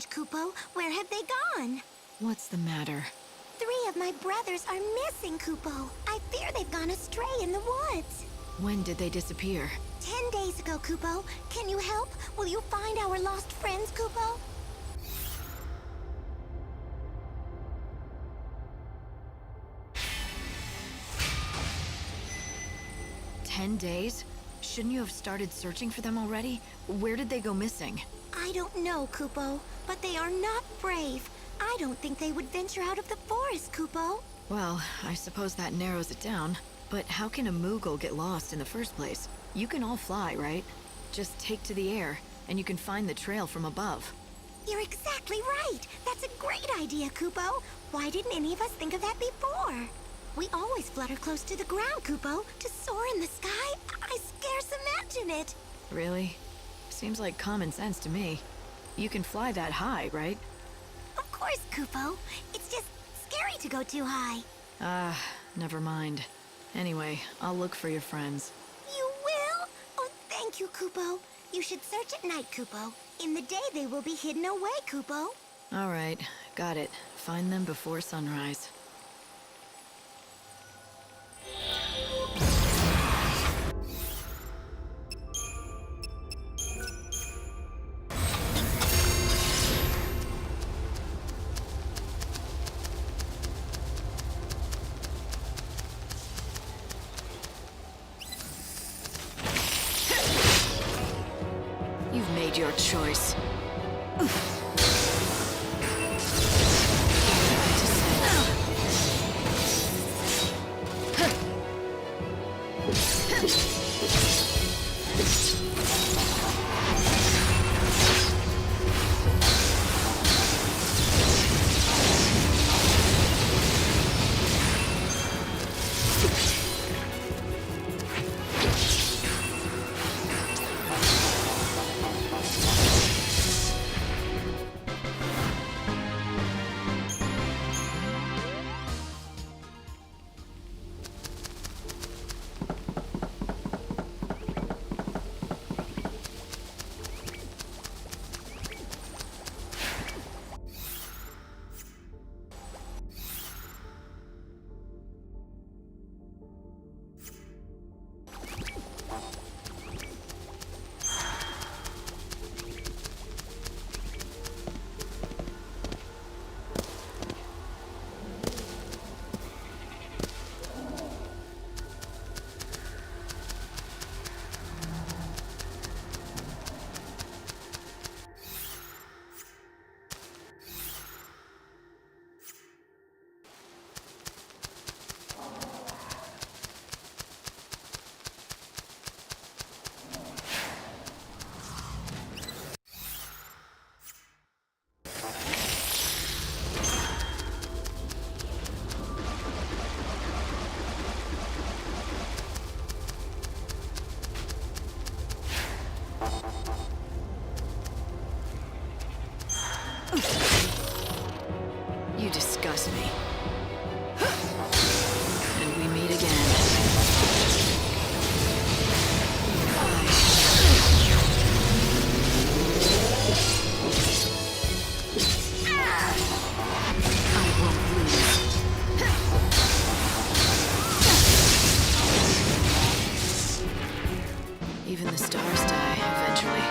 strange, Kupo. Where have they gone? What's the matter? 3 of my brothers are missing, Kupo. I fear they've gone astray in the woods. When did they disappear? 10 days ago, Kupo. Can you help? Will you find our lost friends, Kupo? 10 days? Shouldn't you have started searching for them already? Where did they go missing? I don't know, Kupo, but they are not brave. I don't think they would venture out of the forest, Kupo. Well, I suppose that narrows it down. But how can a Moogle get lost in the first place? You can all fly, right? Just take to the air, and you can find the trail from above. You're exactly right. That's a great idea, Kupo. Why didn't any of us think of that before? We always flutter close to the ground, Kupo. To soar in the sky, I scarce imagine it. Really? Seems like common sense to me. You can fly that high, right? Of course, Kupo. It's just scary to go too high. Ah, never mind. Anyway, I'll look for your friends. You will? Oh, thank you, Kupo. You should search at night, Kupo. In the day, they will be hidden away, Kupo. All right, got it. Find them before sunrise. You've made your choice. You disgust me. And we meet again. I won't lose. Even the stars die eventually.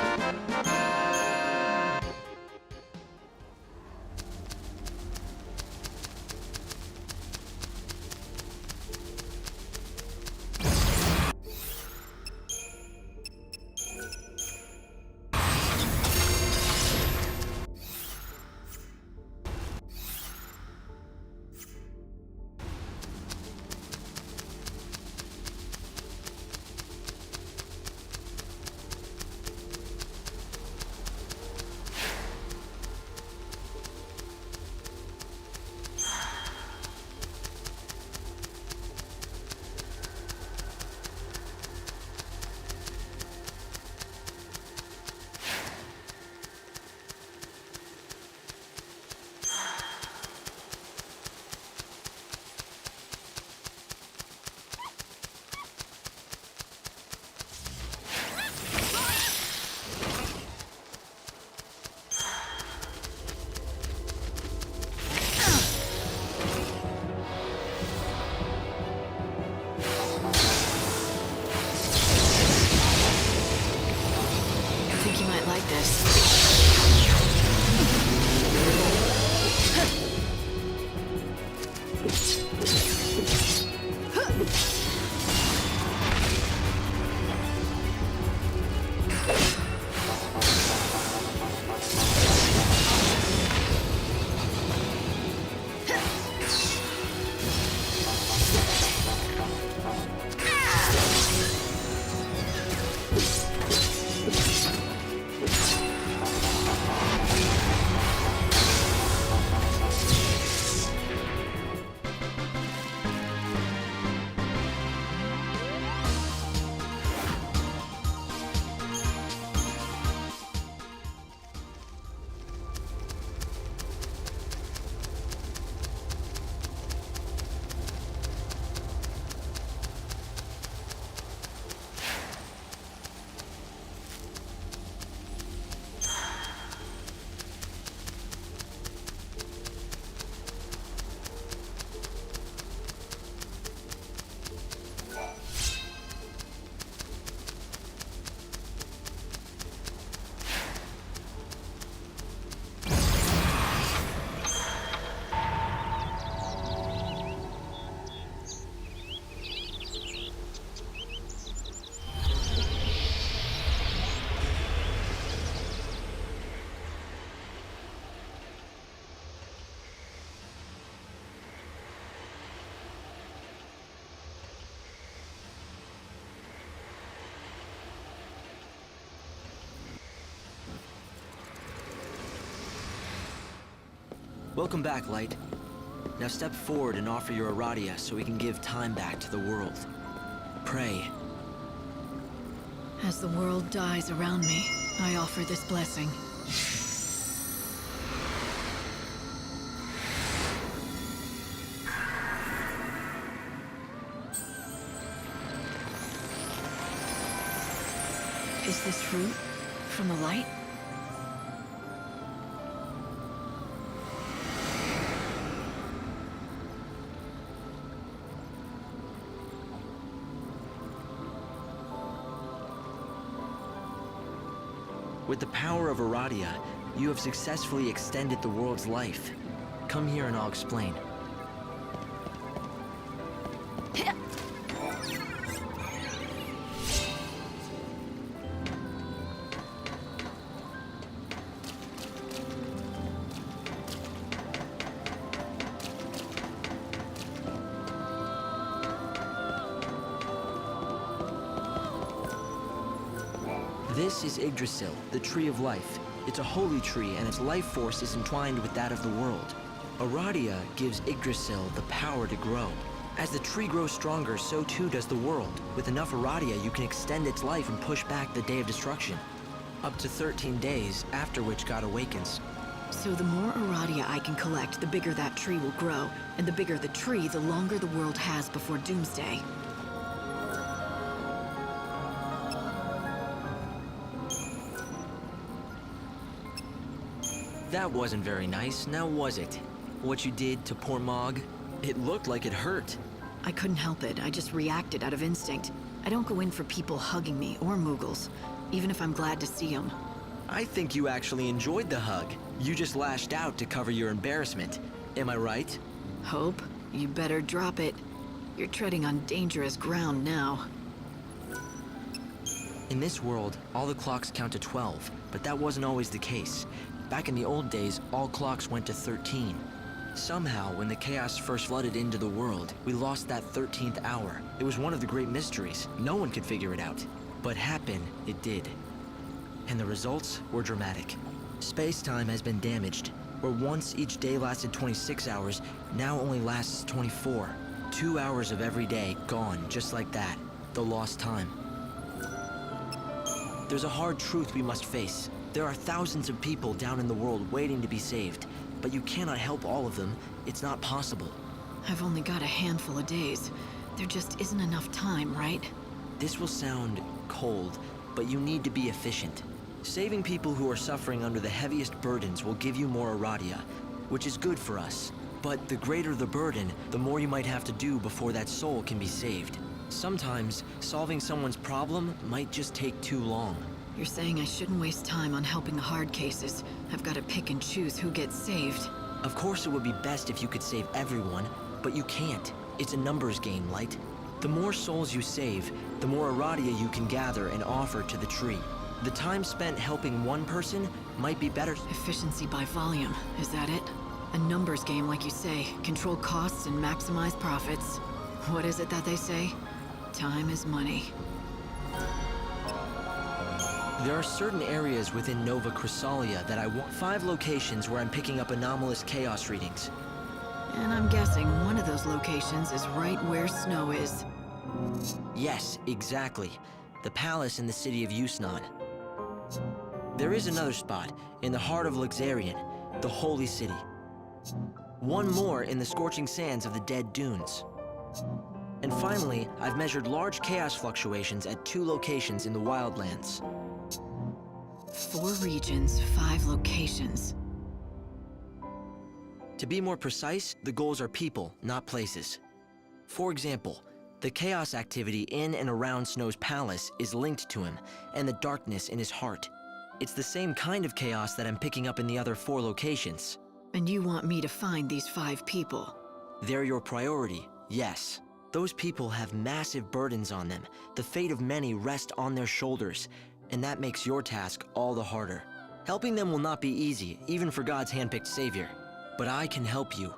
this. Welcome back, Light. Now step forward and offer your Aradia so we can give time back to the world. Pray. As the world dies around me, I offer this blessing. Is this fruit from the light? With the power of Aradia, you have successfully extended the world's life. Come here and I'll explain. This is Yggdrasil, the Tree of Life. It's a holy tree, and its life force is entwined with that of the world. Aradia gives Yggdrasil the power to grow. As the tree grows stronger, so too does the world. With enough Aradia, you can extend its life and push back the Day of Destruction. Up to 13 days, after which God awakens. So the more Aradia I can collect, the bigger that tree will grow. And the bigger the tree, the longer the world has before Doomsday. That wasn't very nice, now was it? What you did to poor Mog? It looked like it hurt. I couldn't help it. I just reacted out of instinct. I don't go in for people hugging me or Moogles, even if I'm glad to see them. I think you actually enjoyed the hug. You just lashed out to cover your embarrassment. Am I right? Hope, you better drop it. You're treading on dangerous ground now. In this world, all the clocks count to 12, but that wasn't always the case. Back in the old days, all clocks went to 13. Somehow, when the chaos first flooded into the world, we lost that 13th hour. It was one of the great mysteries. No one could figure it out. But happen, it did. And the results were dramatic. Space-time has been damaged. Where once each day lasted 26 hours, now only lasts 24. 2 hours of every day gone just like that. The lost time. There's a hard truth we must face. There are thousands of people down in the world waiting to be saved, but you cannot help all of them. It's not possible. I've only got a handful of days. There just isn't enough time, right? This will sound cold, but you need to be efficient. Saving people who are suffering under the heaviest burdens will give you more Aradia, which is good for us. But the greater the burden, the more you might have to do before that soul can be saved. Sometimes, solving someone's problem might just take too long. You're saying I shouldn't waste time on helping the hard cases. I've got to pick and choose who gets saved. Of course it would be best if you could save everyone, but you can't. It's a numbers game, Light. The more souls you save, the more Aradia you can gather and offer to the tree. The time spent helping one person might be better. Efficiency by volume, is that it? A numbers game, like you say. Control costs and maximize profits. What is it that they say? Time is money. There are certain areas within Nova Chrysalia that I want. 5 locations where I'm picking up anomalous chaos readings. And I'm guessing one of those locations is right where Snow is. Yes, exactly. The palace in the city of Yusnan. There is another spot, in the heart of Luxarian, the Holy City. One more in the scorching sands of the Dead Dunes. And finally, I've measured large chaos fluctuations at 2 locations in the Wildlands. 4 regions, 5 locations. To be more precise, the goals are people, not places. For example, the chaos activity in and around Snow's palace is linked to him, and the darkness in his heart. It's the same kind of chaos that I'm picking up in the other 4 locations. And you want me to find these 5 people? They're your priority, yes. Those people have massive burdens on them. The fate of many rests on their shoulders, and that makes your task all the harder. Helping them will not be easy, even for God's handpicked savior. But I can help you.